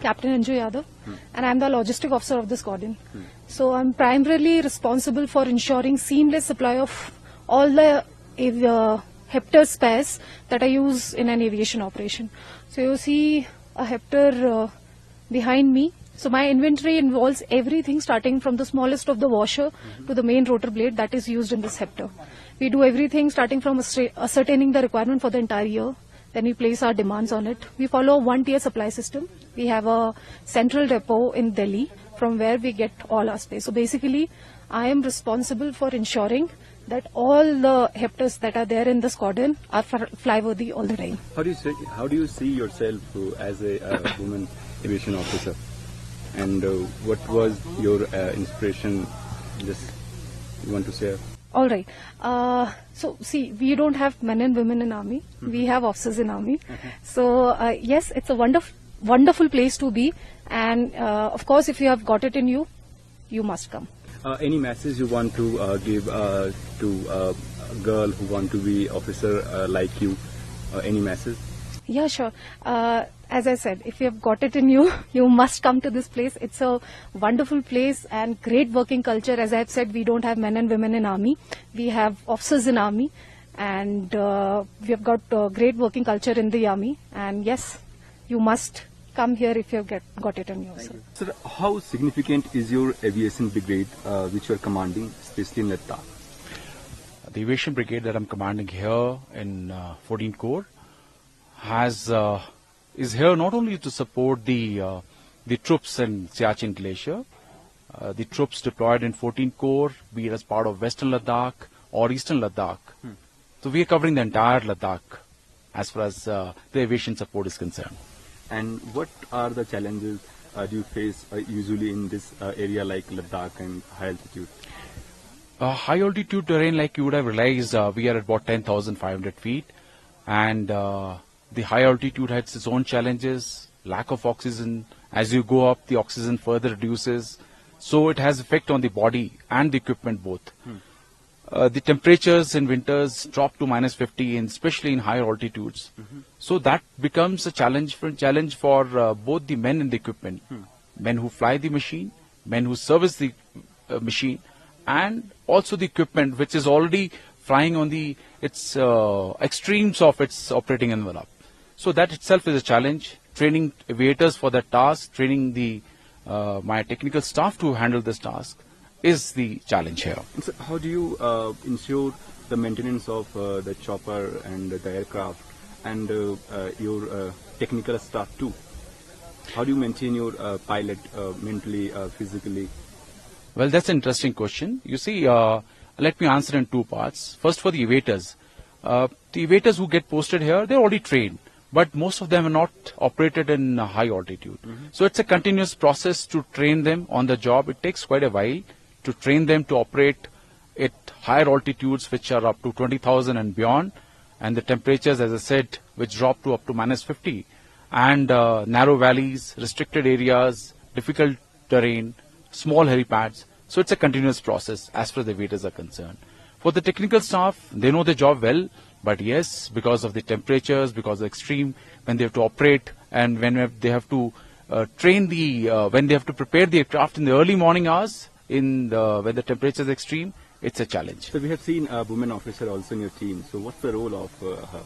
Captain Anju Yadav, and I'm the logistic officer of the squadron. So I'm primarily responsible for ensuring seamless supply of all the Hepter spares that I use in an aviation operation. So you see a Hepter behind me. So my inventory involves everything starting from the smallest of the washer to the main rotor blade that is used in this Hepter. We do everything starting from ascertaining the requirement for the entire year. Then we place our demands on it. We follow a one-tier supply system. We have a central depot in Delhi from where we get all our space. So basically, I am responsible for ensuring that all the Hepters that are there in the squadron are flyworthy all the time. How do you see yourself as a woman aviation officer? And what was your inspiration? Just you want to share? All right. So see, we don't have men and women in army. We have officers in army. So yes, it's a wonderful place to be. And of course, if you have got it in you, you must come. Any message you want to give to a girl who want to be officer like you? Any message? Yeah, sure. As I said, if you have got it in you, you must come to this place. It's a wonderful place and great working culture. As I have said, we don't have men and women in army. We have officers in army, and we have got great working culture in the army. And yes, you must come here if you have got it in you. Sir, how significant is your aviation brigade which you are commanding, especially in Ladakh? The aviation brigade that I'm commanding here in 14th Corps is here not only to support the troops in Siachen Glacier, the troops deployed in 14th Corps, be it as part of Western Ladakh or Eastern Ladakh. So we are covering the entire Ladakh as far as the aviation support is concerned. And what are the challenges do you face usually in this area like Ladakh and high altitude? High altitude terrain, like you would have realized, we are at about 10,500 feet, and the high altitude has its own challenges, lack of oxygen. As you go up, the oxygen further reduces. So it has effect on the body and the equipment both. The temperatures in winters drop to -50, and especially in higher altitudes. So that becomes a challenge for both the men and the equipment. Men who fly the machine, men who service the machine, and also the equipment which is already flying on its extremes of its operating envelope. So that itself is a challenge. Training aviators for that task, training my technical staff to handle this task is the challenge here. So how do you ensure the maintenance of the chopper and the aircraft and your technical staff too? How do you maintain your pilot mentally, physically? Well, that's an interesting question. You see, let me answer in two parts. First, for the aviators. The aviators who get posted here, they're already trained, but most of them are not operated in high altitude. So it's a continuous process to train them on the job. It takes quite a while to train them to operate at higher altitudes, which are up to 20,000 and beyond, and the temperatures, as I said, which drop to up to -50, and narrow valleys, restricted areas, difficult terrain, small helipads. So it's a continuous process as far as the aviators are concerned. For the technical staff, they know their job well, but yes, because of the temperatures, because of the extreme, when they have to operate and when they have to when they have to prepare the aircraft in the early morning hours, when the temperature is extreme, it's a challenge. So we have seen a women officer also in your team. So what's the role of her?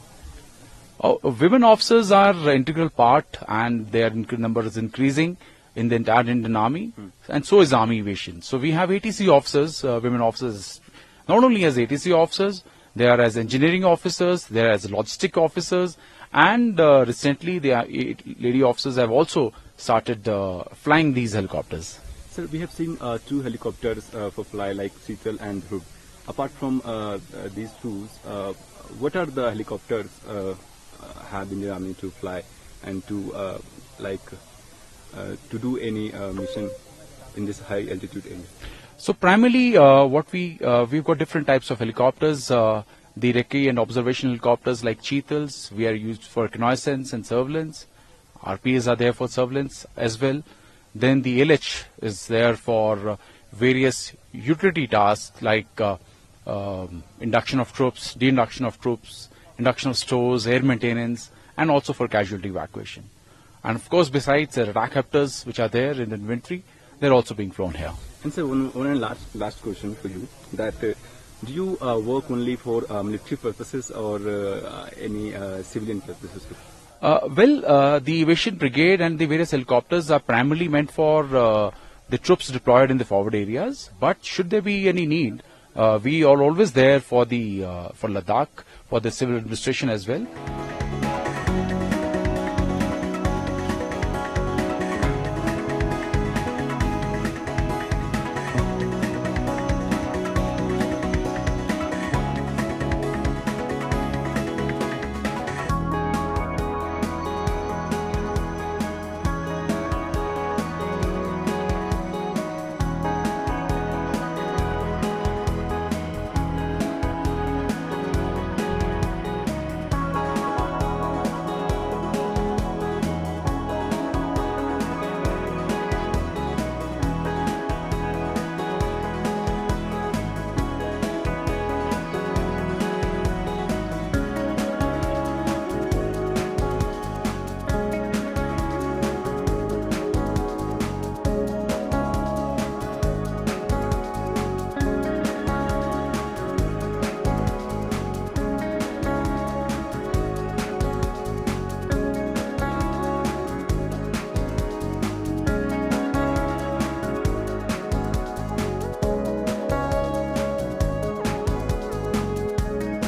Women officers are an integral part, and their number is increasing in the entire Indian Army, and so is Army Aviation. So we have ATC officers, women officers, not only as ATC officers, they are as engineering officers, they are as logistic officers, and recently the lady officers have also started flying these helicopters. Sir, we have seen two helicopters for fly like Cheetal and Hood. Apart from these two, what are the helicopters have in the Army to fly and to to do any mission in this high altitude area? So primarily, we've got different types of helicopters. The recce and observation helicopters like Cheetals, we are used for reconnaissance and surveillance. RPAs are there for surveillance as well. Then the LH is there for various utility tasks like induction of troops, de-induction of troops, induction of stores, air maintenance, and also for casualty evacuation. And of course, besides the helicopters which are there in inventory, they're also being flown here. And so one last question for you, that do you work only for military purposes or any civilian purposes? The Aviation Brigade and the various helicopters are primarily meant for the troops deployed in the forward areas. But should there be any need, we are always there for the for Ladakh, for the civil administration as well.